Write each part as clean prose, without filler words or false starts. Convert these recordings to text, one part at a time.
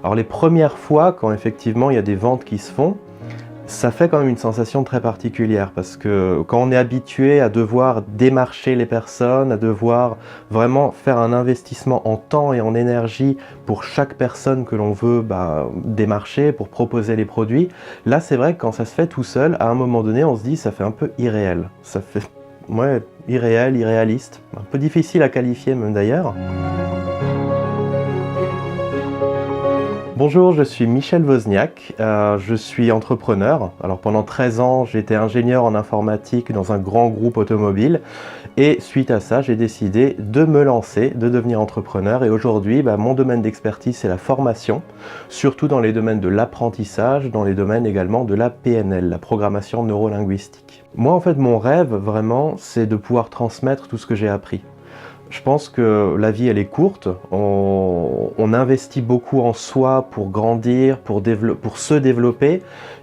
Alors les premières fois, quand effectivement il y a des ventes qui se font, ça fait quand même une sensation très particulière parce que quand on est habitué à devoir démarcher les personnes, à devoir vraiment faire un investissement en temps et en énergie pour chaque personne que l'on veut démarcher, pour proposer les produits, là c'est vrai que quand ça se fait tout seul, à un moment donné on se dit ça fait un peu irréel. Ça fait irréel, irréaliste, un peu difficile à qualifier même d'ailleurs. Bonjour, je suis Michel Wozniak, je suis entrepreneur. Alors pendant 13 ans, j'étais ingénieur en informatique dans un grand groupe automobile et suite à ça, j'ai décidé de me lancer, de devenir entrepreneur et aujourd'hui, mon domaine d'expertise, c'est la formation, surtout dans les domaines de l'apprentissage, dans les domaines également de la PNL, la programmation neurolinguistique. Moi, en fait, mon rêve, vraiment, c'est de pouvoir transmettre tout ce que j'ai appris. Je pense que la vie, elle est courte, on investit beaucoup en soi pour grandir, pour se développer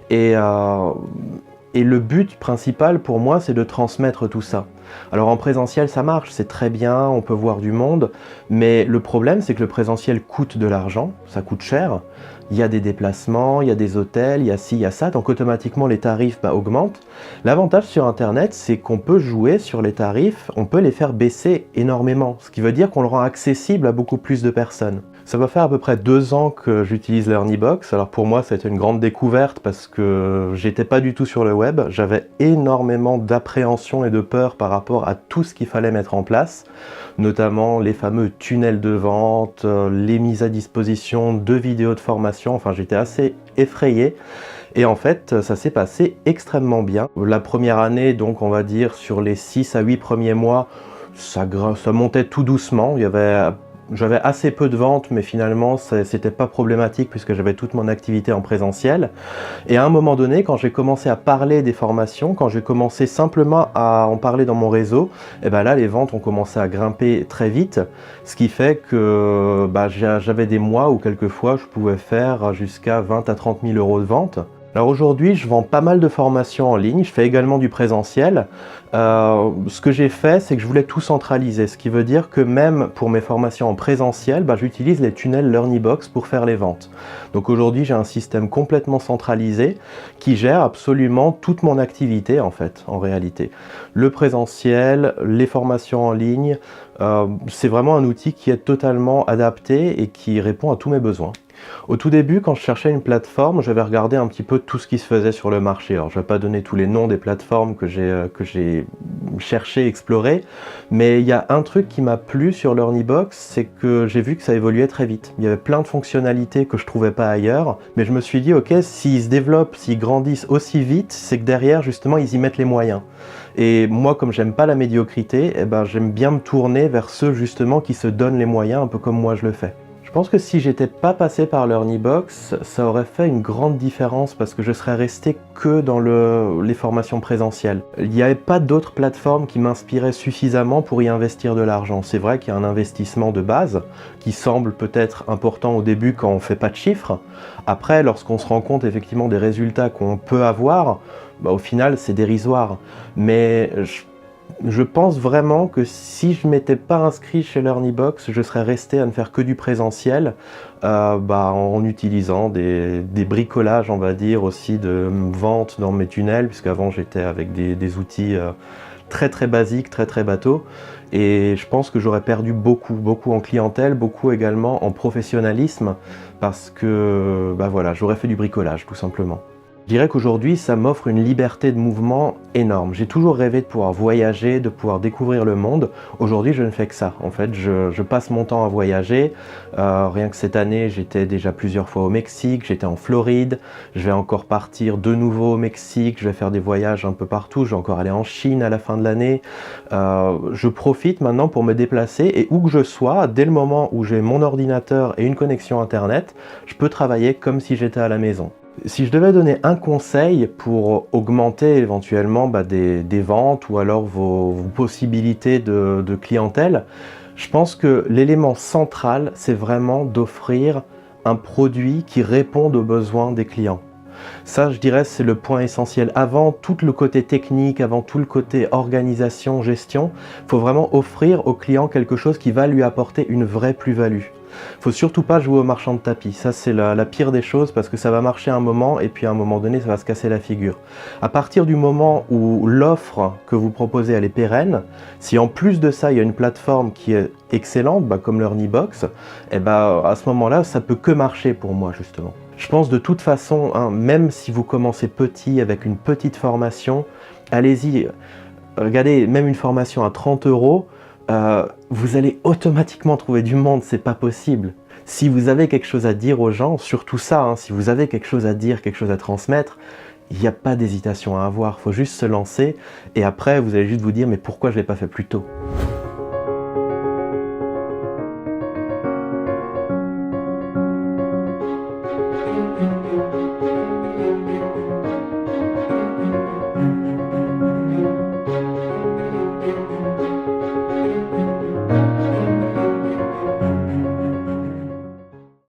et le but principal pour moi, c'est de transmettre tout ça. Alors en présentiel, ça marche, c'est très bien, on peut voir du monde, mais le problème, c'est que le présentiel coûte de l'argent, ça coûte cher. Il y a des déplacements, il y a des hôtels, il y a ci, il y a ça, donc automatiquement les tarifs augmentent. L'avantage sur Internet, c'est qu'on peut jouer sur les tarifs, on peut les faire baisser énormément, ce qui veut dire qu'on le rend accessible à beaucoup plus de personnes. Ça va faire à peu près 2 ans que j'utilise l'Ernibox. Alors pour moi, ça a été une grande découverte parce que j'étais pas du tout sur le web. J'avais énormément d'appréhension et de peur par rapport à tout ce qu'il fallait mettre en place, notamment les fameux tunnels de vente, les mises à disposition de vidéos de formation. Enfin, j'étais assez effrayé. Et en fait, ça s'est passé extrêmement bien. La première année, donc on va dire sur les 6 à 8 premiers mois, ça montait tout doucement. J'avais assez peu de ventes, mais finalement, c'était pas problématique puisque j'avais toute mon activité en présentiel. Et à un moment donné, quand j'ai commencé à parler des formations, quand j'ai commencé simplement à en parler dans mon réseau, et là, les ventes ont commencé à grimper très vite, ce qui fait que j'avais des mois où quelquefois, je pouvais faire jusqu'à 20 à 30 000 euros de vente. Alors aujourd'hui, je vends pas mal de formations en ligne, je fais également du présentiel. Ce que j'ai fait, c'est que je voulais tout centraliser, ce qui veut dire que même pour mes formations en présentiel, j'utilise les tunnels LearnyBox pour faire les ventes. Donc aujourd'hui, j'ai un système complètement centralisé qui gère absolument toute mon activité en réalité. Le présentiel, les formations en ligne, c'est vraiment un outil qui est totalement adapté et qui répond à tous mes besoins. Au tout début, quand je cherchais une plateforme, j'avais regardé un petit peu tout ce qui se faisait sur le marché. Alors, je ne vais pas donner tous les noms des plateformes que j'ai cherché, exploré, mais il y a un truc qui m'a plu sur l'Ernibox, c'est que j'ai vu que ça évoluait très vite. Il y avait plein de fonctionnalités que je ne trouvais pas ailleurs, mais je me suis dit, ok, s'ils se développent, s'ils grandissent aussi vite, c'est que derrière, justement, ils y mettent les moyens. Et moi, comme j'aime pas la médiocrité, j'aime bien me tourner vers ceux, justement, qui se donnent les moyens, un peu comme moi je le fais. Je pense que si j'étais pas passé par l'Ernibox, ça aurait fait une grande différence parce que je serais resté que dans les formations présentielles. Il n'y avait pas d'autres plateformes qui m'inspiraient suffisamment pour y investir de l'argent. C'est vrai qu'il y a un investissement de base qui semble peut-être important au début quand on fait pas de chiffres. Après, lorsqu'on se rend compte effectivement des résultats qu'on peut avoir, au final c'est dérisoire. Mais je pense vraiment que si je ne m'étais pas inscrit chez l'Ernibox, je serais resté à ne faire que du présentiel en utilisant des bricolages, on va dire, aussi de vente dans mes tunnels, puisqu'avant j'étais avec des outils très très basiques, très très bateaux. Et je pense que j'aurais perdu beaucoup en clientèle, beaucoup également en professionnalisme, parce que j'aurais fait du bricolage tout simplement. Je dirais qu'aujourd'hui, ça m'offre une liberté de mouvement énorme. J'ai toujours rêvé de pouvoir voyager, de pouvoir découvrir le monde. Aujourd'hui, je ne fais que ça. En fait, je passe mon temps à voyager. Rien que cette année, j'étais déjà plusieurs fois au Mexique, j'étais en Floride. Je vais encore partir de nouveau au Mexique. Je vais faire des voyages un peu partout. Je vais encore aller en Chine à la fin de l'année. Je profite maintenant pour me déplacer et où que je sois, dès le moment où j'ai mon ordinateur et une connexion Internet, je peux travailler comme si j'étais à la maison. Si je devais donner un conseil pour augmenter éventuellement des ventes ou alors vos possibilités de clientèle, je pense que l'élément central, c'est vraiment d'offrir un produit qui réponde aux besoins des clients. Ça, je dirais, c'est le point essentiel. Avant tout le côté technique, avant tout le côté organisation, gestion, il faut vraiment offrir au client quelque chose qui va lui apporter une vraie plus-value. Il faut surtout pas jouer au marchand de tapis, ça c'est la pire des choses parce que ça va marcher un moment et puis à un moment donné ça va se casser la figure. À partir du moment où l'offre que vous proposez elle est pérenne, si en plus de ça il y a une plateforme qui est excellente, comme l'Ernibox, à ce moment-là ça peut que marcher pour moi justement. Je pense de toute façon, même si vous commencez petit avec une petite formation, allez-y, regardez, même une formation à 30 €, vous allez automatiquement trouver du monde, c'est pas possible. Si vous avez quelque chose à dire aux gens, surtout ça, si vous avez quelque chose à dire, quelque chose à transmettre, il n'y a pas d'hésitation à avoir, il faut juste se lancer et après vous allez juste vous dire mais pourquoi je ne l'ai pas fait plus tôt ?